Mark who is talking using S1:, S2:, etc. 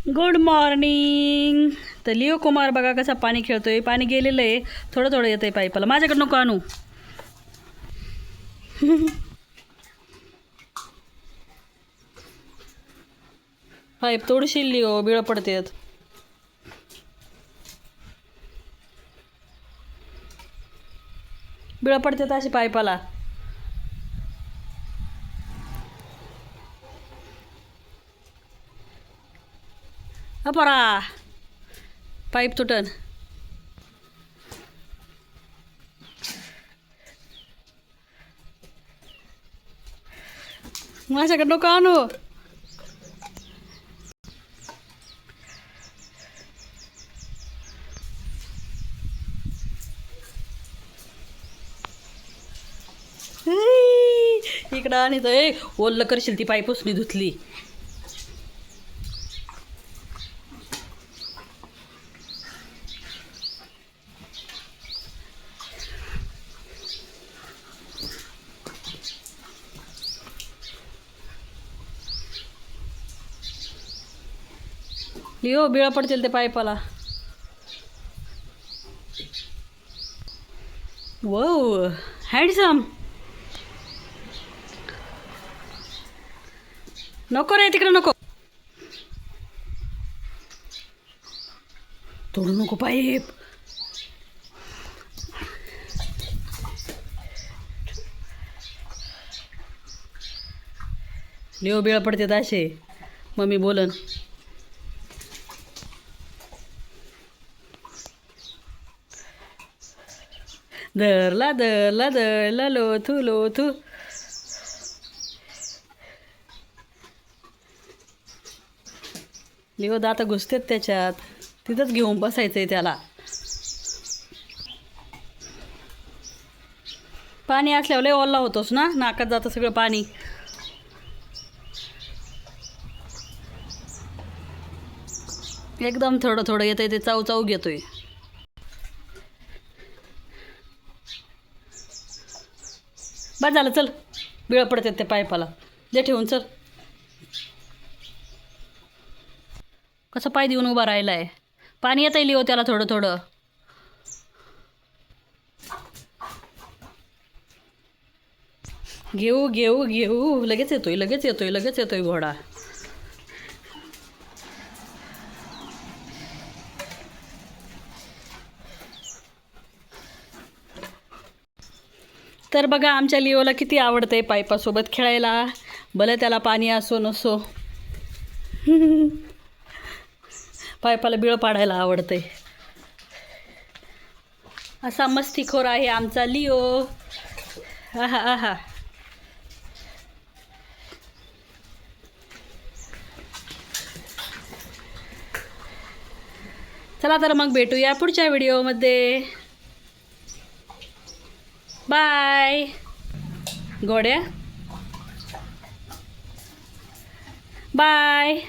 S1: Good morning. तर Leo Kumar बघा कसा पाणी खेळतोय. पाणी गेलेलं आहे, थोडं थोडं येतंय पाईपाला. माझ्याकडे नको आणू. Pipe तोडशील Leo, बिळ पडतेत. बिळ पडतेत अशी पाईपाला. अपरा पाईप तुटन. माझ्याकडे नको आणू. इकडं आणि ओल्लं करशील ती पाईप उसनी धुतली. लिओ बिळ पडतील ते पाईपाला. वो हँडसम. नको रे, तिकडे नको. तोडू नको पाईप. लिओ बिळ पडते असे. मम्मी बोलन. धरला धरला धरला लोथू लोथू. लिओ दात घुसतेत त्याच्यात. तिथंच घेऊन बसायचंय त्याला. पाणी असल्यावर लय ओल्ला होतोस ना, नाकात जातं सगळं पाणी. एकदम थोडं थोडं येतंय ते, चाऊ चाऊ घेतोय. बस झालं, चल. बिळ पडतात त्या पाईपाला. जे ठेवून चल. कसं पाय देऊन उभा राहिलाय. पाणी येतंय लिओ त्याला थोडं थोडं. घेऊ घेऊ घेऊ. लगेच येतोय लगेच येतोय लगेच येतोय घोडा. तर बघा आमच्या लिओला किती आवडतंय पाईपासोबत खेळायला. भले त्याला पाणी असो नसो. पाईपाला बिळ पाडायला आवडतंय. असा मस्तीखोर आहे आमचा लिओ. आहा आहा. चला तर मग भेटूया पुढच्या व्हिडिओमध्ये. बाय घोड्या. बाय.